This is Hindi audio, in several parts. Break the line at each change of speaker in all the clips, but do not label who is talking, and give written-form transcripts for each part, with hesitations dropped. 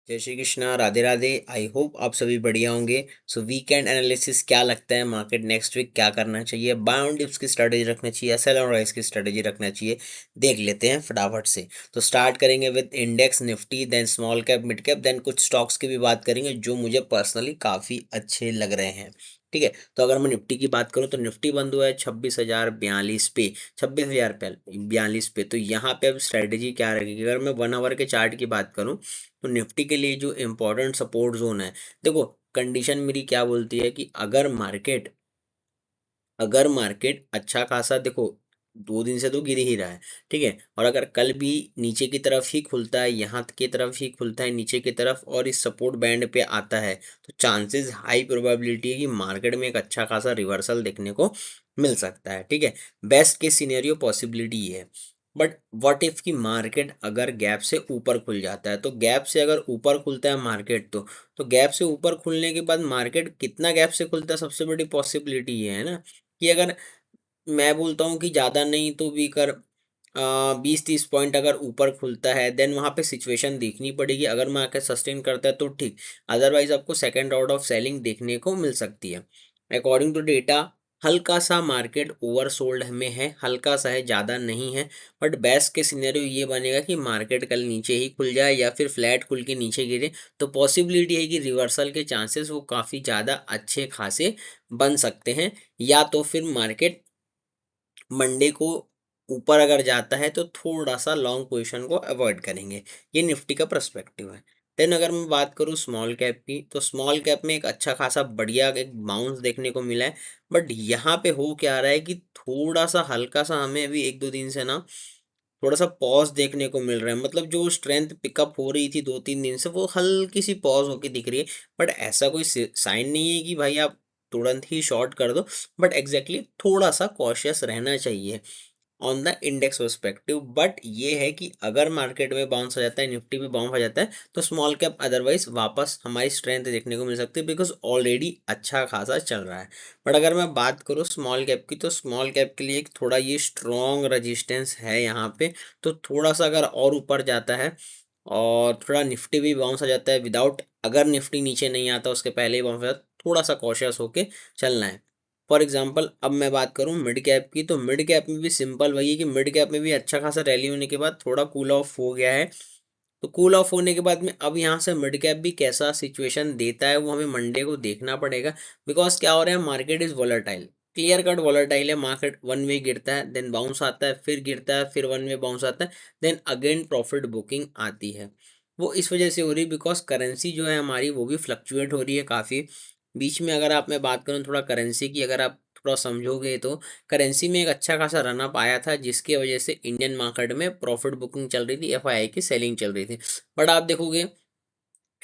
जय श्री कृष्णा, राधे राधे। आई होप आप सभी बढ़िया होंगे। सो वीकेंड एनालिसिस क्या लगता है, मार्केट नेक्स्ट वीक क्या करना चाहिए, बाय ऑन डिप्स की स्ट्रेटेजी रखना चाहिए, सेल ऑन राइज की स्ट्रेटेजी रखना चाहिए, देख लेते हैं फटाफट से। तो स्टार्ट करेंगे with index Nifty, then small cap mid cap, then कुछ स्टॉक्स की भी बात करेंगे जो मुझे पर्सनली काफ़ी अच्छे लग रहे हैं। ठीक है, तो अगर मैं निफ्टी की बात करूं तो निफ्टी बंद हुआ है 26,042 पे, 26,042 पे। तो यहाँ पे अब स्ट्रेटेजी क्या रहेगी, अगर मैं 1 आवर के चार्ट की बात करूं तो निफ्टी के लिए जो इम्पोर्टेंट सपोर्ट जोन है, देखो कंडीशन मेरी क्या बोलती है कि अगर मार्केट अच्छा खासा, देखो 2 दिन से तो गिर ही रहा है, ठीक है, और अगर कल भी नीचे की तरफ ही खुलता है, यहाँ की तरफ ही खुलता है नीचे की तरफ और इस सपोर्ट बैंड पे आता है, तो चांसेस हाई प्रोबेबिलिटी है कि मार्केट में एक अच्छा खासा रिवर्सल देखने को मिल सकता है। ठीक है, बेस्ट केस सिनेरियो पॉसिबिलिटी ये है। बट व्हाट इफ की मार्केट अगर गैप से ऊपर खुल जाता है, तो गैप से अगर ऊपर खुलता है मार्केट, तो गैप से ऊपर खुलने के बाद मार्केट कितना गैप से खुलता है, सबसे बड़ी पॉसिबिलिटी ये है ना कि अगर मैं बोलता हूँ कि ज़्यादा नहीं तो भी कर 20-30 पॉइंट अगर ऊपर खुलता है, देन वहाँ पे सिचुएशन देखनी पड़ेगी। अगर मार्केट सस्टेन करता है तो ठीक, अदरवाइज आपको सेकेंड राउंड ऑफ सेलिंग देखने को मिल सकती है। अकॉर्डिंग टू डेटा हल्का सा मार्केट ओवरसोल्ड में है, हल्का सा है, ज़्यादा नहीं है। बट बेस्ट के सिनेरियो ये बनेगा कि मार्केट कल नीचे ही खुल जाए या फिर फ्लैट खुल के नीचे गिरे, तो पॉसिबिलिटी है कि रिवर्सल के चांसेस वो काफ़ी ज़्यादा अच्छे खासे बन सकते हैं। या तो फिर मार्केट मंडे को ऊपर अगर जाता है तो थोड़ा सा लॉन्ग पोजीशन को अवॉइड करेंगे। ये निफ्टी का पर्सपेक्टिव है। देन अगर मैं बात करूँ स्मॉल कैप की, तो स्मॉल कैप में एक अच्छा खासा बढ़िया एक बाउंस देखने को मिला है। बट यहाँ पे हो क्या रहा है कि थोड़ा सा हल्का सा हमें अभी 1-2 दिन से ना थोड़ा सा पॉज देखने को मिल रहा है। मतलब जो स्ट्रेंथ पिकअप हो रही थी 2-3 दिन से, वो हल्की सी पॉज होके दिख रही है। बट ऐसा कोई साइन नहीं है कि भाई आप तुरंत ही शॉर्ट कर दो, बट एग्जैक्टली थोड़ा सा कॉशियस रहना चाहिए on the index perspective. But ये है कि अगर मार्केट में बाउंस आ जाता है, निफ्टी में बाउंस आ जाता है, तो स्मॉल कैप अदरवाइज वापस हमारी स्ट्रेंथ देखने को मिल सकती है, बिकॉज ऑलरेडी अच्छा खासा चल रहा है। बट अगर मैं बात करूँ स्मॉल कैप की, तो स्मॉल कैप के लिए एक थोड़ा ये स्ट्रॉन्ग रजिस्टेंस है यहाँ पे। तो थोड़ा सा अगर और ऊपर जाता है और थोड़ा निफ्टी भी बाउंस आ जाता है विदाउट, अगर निफ्टी नीचे नहीं आता उसके पहले ही बाउंस आ जाता है, थोड़ा सा कॉशियस होके चलना है। फॉर एग्जांपल अब मैं बात करूं मिड कैप की, तो मिड कैप में भी सिंपल वही है कि मिड कैप में भी अच्छा खासा रैली होने के बाद थोड़ा कूल ऑफ हो गया है। तो कूल ऑफ होने के बाद में अब यहाँ से मिड कैप भी कैसा सिचुएशन देता है वो हमें मंडे को देखना पड़ेगा। बिकॉज क्या हो रहा है, market is volatile, clear cut volatile है। मार्केट वन वे गिरता है, देन बाउंस आता है, फिर गिरता है, फिर वन वे बाउंस आता है, देन अगेन प्रॉफिट बुकिंग आती है। वो इस वजह से हो रही है बिकॉज करेंसी जो है हमारी वो भी फ्लक्चुएट हो रही है काफ़ी बीच में। अगर आप मैं बात करूँ थोड़ा करेंसी की, अगर आप थोड़ा समझोगे तो करेंसी में एक अच्छा खासा रनअप आया था, जिसकी वजह से इंडियन मार्केट में प्रॉफिट बुकिंग चल रही थी, एफआईआई की सेलिंग चल रही थी। बट आप देखोगे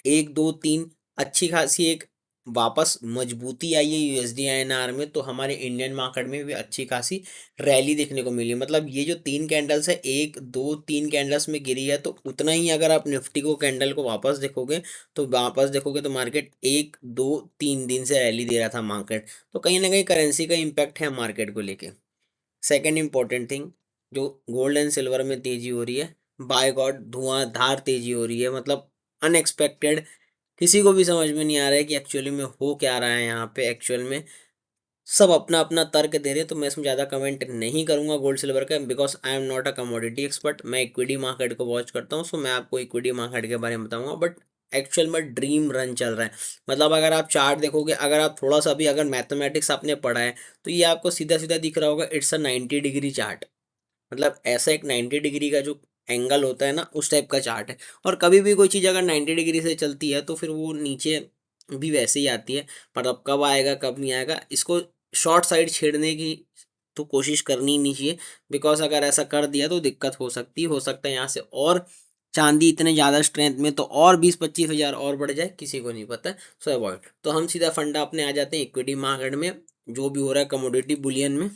1-2-3 अच्छी खासी एक वापस मजबूती आई है यूएसडी आईएनआर में, तो हमारे इंडियन मार्केट में भी अच्छी खासी रैली देखने को मिली। मतलब ये जो 3 कैंडल्स है, 1-2-3 कैंडल्स में गिरी है, तो उतना ही अगर आप निफ्टी को कैंडल को वापस देखोगे तो मार्केट 1-2-3 दिन से रैली दे रहा था मार्केट। तो कहीं ना कहीं करेंसी का इम्पैक्ट है मार्केट को लेके। सेकेंड इंपॉर्टेंट थिंग, जो गोल्ड एंड सिल्वर में तेजी हो रही है, बाय गॉड धुआंधार तेजी हो रही है। मतलब अनएक्सपेक्टेड, किसी को भी समझ में नहीं आ रहा है कि एक्चुअली में हो क्या रहा है यहाँ पे। एक्चुअल में सब अपना अपना तर्क दे रहे हैं, तो मैं इसमें ज़्यादा कमेंट नहीं करूंगा गोल्ड सिल्वर का, because I am not a commodity expert. मैं इक्विटी मार्केट को वॉच करता हूँ, सो मैं आपको इक्विटी मार्केट के बारे में बताऊंगा। बट एक्चुअल में ड्रीम रन चल रहा है। मतलब अगर आप चार्ट देखोगे, अगर आप थोड़ा सा भी अगर मैथमेटिक्स आपने पढ़ा है, तो ये आपको सीधा सीधा दिख रहा होगा, इट्स अ 90 डिग्री चार्ट। मतलब ऐसा एक 90 डिग्री का जो एंगल होता है ना, उस टाइप का चार्ट है। और कभी भी कोई चीज़ अगर 90 डिग्री से चलती है तो फिर वो नीचे भी वैसे ही आती है। पर अब कब आएगा कब नहीं आएगा, इसको शॉर्ट साइड छेड़ने की तो कोशिश करनी ही नहीं चाहिए। बिकॉज अगर ऐसा कर दिया तो दिक्कत हो सकता है यहाँ से और चांदी इतने ज़्यादा स्ट्रेंथ में तो और 20-25 हज़ार और बढ़ जाए, किसी को नहीं पता। सो अवॉइड। तो हम सीधा फंडा अपने आ जाते हैं इक्विटी मार्केट में। जो भी हो रहा है कमोडिटी बुलियन में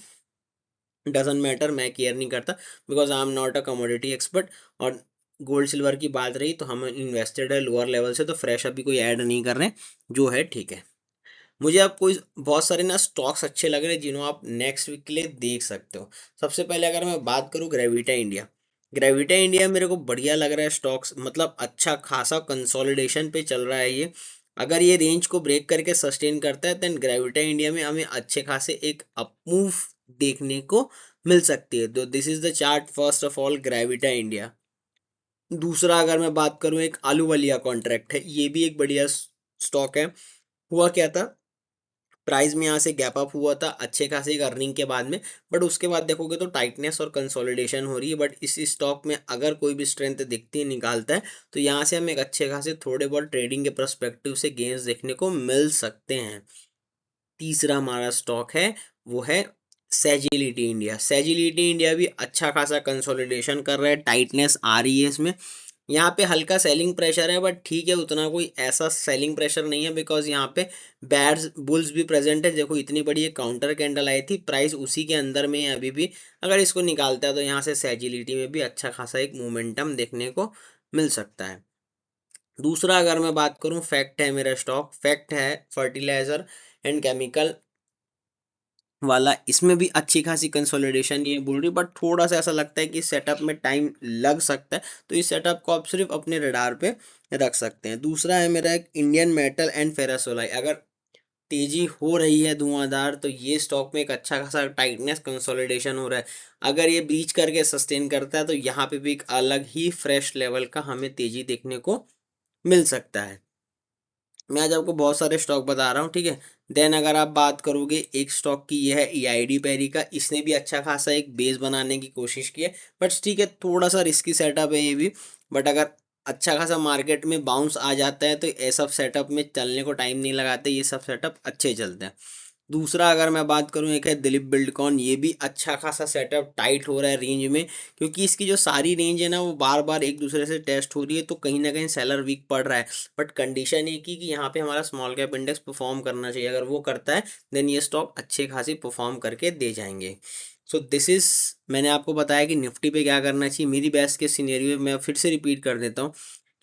डजेंट मैटर, मैं केयर नहीं करता, because I am not a commodity expert. और गोल्ड सिल्वर की बात रही तो हम इन्वेस्टेड है लोअर लेवल से, तो फ्रेश अभी कोई ऐड नहीं कर रहे हैं, जो है ठीक है। मुझे अब कोई बहुत सारे ना स्टॉक्स अच्छे लग रहे हैं जिन्हों आप नेक्स्ट वीक के लिए देख सकते हो। सबसे पहले अगर मैं बात करूँ ग्रेविटा इंडिया, ग्रेविटा इंडिया मेरे को बढ़िया लग रहा है स्टॉक्स, मतलब अच्छा खासा कंसोलिडेशन पे चल रहा है ये। अगर ये रेंज को ब्रेक करके सस्टेन करता है देन ग्रेविटा इंडिया में हमें अच्छे खासे एक अप मूव देखने को मिल सकती है। तो this is the chart first of all Gravita India. दूसरा अगर मैं बात करूं, एक आलू वालिया कॉन्ट्रैक्ट है, ये भी एक बढ़िया स्टॉक है। हुआ क्या था, प्राइस में यहाँ से गैप अप हुआ था अच्छे खासे एक अर्निंग के बाद में, बट उसके बाद देखोगे तो टाइटनेस और कंसोलिडेशन हो रही है। बट इस स्टॉक में अगर कोई भी स्ट्रेंथ दिखती है, निकालता है, तो यहाँ से हमें एक अच्छे खासे थोड़े बहुत ट्रेडिंग के परस्पेक्टिव से गेंस देखने को मिल सकते हैं। तीसरा हमारा स्टॉक है वो है सेजिलिटी इंडिया। सेजिलिटी इंडिया भी अच्छा खासा कंसोलिडेशन कर रहा है, टाइटनेस आ रही है इसमें। यहाँ पे हल्का सेलिंग प्रेशर है, बट ठीक है, उतना कोई ऐसा सेलिंग प्रेशर नहीं है, बिकॉज यहाँ पे बैर्स बुल्स भी प्रेजेंट है। देखो इतनी बड़ी एक काउंटर कैंडल आई थी, प्राइस उसी के अंदर में है अभी भी। अगर इसको निकालता है तो यहाँ से सेजिलिटी में भी अच्छा खासा एक मोमेंटम देखने को मिल सकता है। दूसरा अगर मैं बात करूँ, फैक्ट है मेरा स्टॉक, फैक्ट है फर्टिलाइजर एंड केमिकल वाला। इसमें भी अच्छी खासी कंसोलिडेशन ये बोल रही, बट थोड़ा सा ऐसा लगता है कि सेटअप में टाइम लग सकता है, तो इस सेटअप को आप सिर्फ अपने रडार पे रख सकते हैं। दूसरा है मेरा एक इंडियन मेटल एंड फेरासोलाई। अगर तेजी हो रही है धुआंधार, तो ये स्टॉक में एक अच्छा खासा टाइटनेस कंसोलिडेशन हो रहा है। अगर ये ब्रीच करके सस्टेन करता है तो यहाँ पे भी एक अलग ही फ्रेश लेवल का हमें तेजी देखने को मिल सकता है। मैं आज आपको बहुत सारे स्टॉक बता रहा हूँ, ठीक है। देन अगर आप बात करोगे एक स्टॉक की, यह है ईआईडी पैरी का। इसने भी अच्छा खासा एक बेस बनाने की कोशिश की है, बट ठीक है, थोड़ा सा रिस्की सेटअप है ये भी। बट अगर अच्छा खासा मार्केट में बाउंस आ जाता है तो ये सब सेटअप में चलने को टाइम नहीं लगाते, ये सब सेटअप अच्छे चलते हैं। दूसरा अगर मैं बात करूं, एक है दिलीप बिल्डकॉन। ये भी अच्छा खासा सेटअप टाइट हो रहा है रेंज में, क्योंकि इसकी जो सारी रेंज है ना वो बार बार एक दूसरे से टेस्ट हो रही है, तो कहीं ना कहीं सेलर वीक पड़ रहा है। बट कंडीशन एक ही कि यहाँ पे हमारा स्मॉल कैप इंडेक्स परफॉर्म करना चाहिए, अगर वो करता है देन ये स्टॉक अच्छे खासी परफॉर्म करके दे जाएंगे। सो दिस इज, मैंने आपको बताया कि निफ्टी पे क्या करना चाहिए। मेरी बेस्ट के सिनेरियो में मैं फिर से रिपीट कर देता हूँ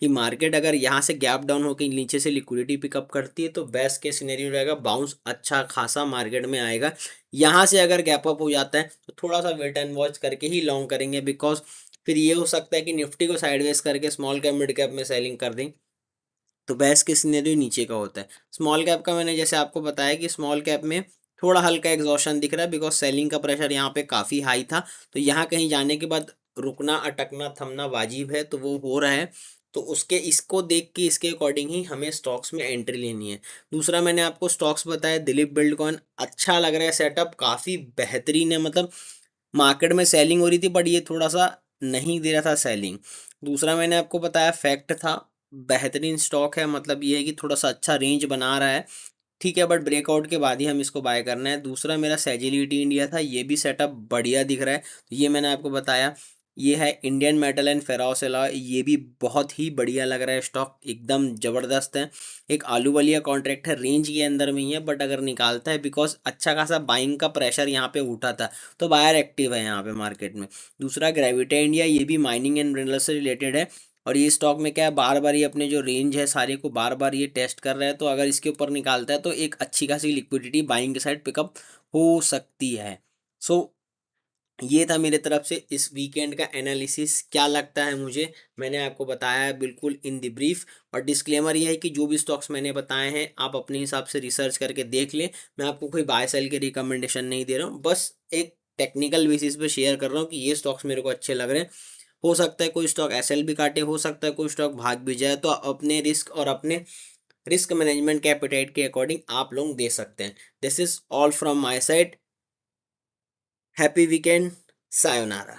कि मार्केट अगर यहाँ से गैप डाउन होकर नीचे से लिक्विडिटी पिकअप करती है तो बेस्ट के सिनेरियो रहेगा, बाउंस अच्छा खासा मार्केट में आएगा। यहाँ से अगर गैप अप हो जाता है तो थोड़ा सा वेट एंड वॉच करके ही लॉन्ग करेंगे, बिकॉज फिर ये हो सकता है कि निफ्टी को साइडवेज करके स्मॉल कैप मिड कैप में सेलिंग कर दें, तो बेस्ट के सिनेरियो नीचे का होता है। स्मॉल कैप का मैंने जैसे आपको बताया कि स्मॉल कैप में थोड़ा हल्का एग्जॉशन दिख रहा है, बिकॉज सेलिंग का प्रेशर यहाँ पे काफ़ी हाई था, तो यहाँ कहीं जाने के बाद रुकना अटकना थमना वाजिब है, तो वो हो रहा है। तो उसके इसको देख के इसके अकॉर्डिंग ही हमें स्टॉक्स में एंट्री लेनी है। दूसरा मैंने आपको स्टॉक्स बताया, दिलीप बिल्डकॉन अच्छा लग रहा है, सेटअप काफ़ी बेहतरीन है, मतलब मार्केट में सेलिंग हो रही थी बट ये थोड़ा सा नहीं दे रहा था सेलिंग। दूसरा मैंने आपको बताया फैक्ट था, बेहतरीन स्टॉक है, मतलब ये है कि थोड़ा सा अच्छा रेंज बना रहा है, ठीक है, बट ब्रेकआउट के बाद ही हम इसको बाय करना है। दूसरा मेरा सेजिलिटी इंडिया था, ये भी सेटअप बढ़िया दिख रहा है, तो ये मैंने आपको बताया। ये है Indian metal and ferrous alloy, ये भी बहुत ही बढ़िया लग रहा है स्टॉक, एकदम ज़बरदस्त है। एक आलू वालिया कॉन्ट्रैक्ट है, रेंज के अंदर में ही है, बट अगर निकालता है, बिकॉज अच्छा खासा बाइंग का प्रेशर यहाँ पे उठा था, तो बायर एक्टिव है यहाँ पे मार्केट में। दूसरा ग्रेविटा इंडिया, ये भी माइनिंग एंड मिनरल से रिलेटेड है, और ये स्टॉक में क्या है, बार बार ये अपने जो रेंज है सारे को बार बार ये टेस्ट कर रहा है, तो अगर इसके ऊपर निकालता है तो एक अच्छी खासी लिक्विडिटी बाइंग के साइड पिकअप हो सकती है। सो ये था मेरे तरफ से इस वीकेंड का एनालिसिस, क्या लगता है मुझे, मैंने आपको बताया है बिल्कुल इन द ब्रीफ। और डिस्क्लेमर ये है कि जो भी स्टॉक्स मैंने बताए हैं आप अपने हिसाब से रिसर्च करके देख लें, मैं आपको कोई बाय सेल के रिकमेंडेशन नहीं दे रहा हूँ, बस एक टेक्निकल बेसिस पे शेयर कर रहा हूँ कि ये स्टॉक्स मेरे को अच्छे लग रहे हैं। हो सकता है कोई स्टॉक एसएल भी काटे, हो सकता है कोई स्टॉक भाग भी जाए, तो अपने रिस्क और अपने रिस्क मैनेजमेंट के एपेटाइट के अकॉर्डिंग आप लोग दे सकते हैं। This is all from my side, happy weekend, sayonara.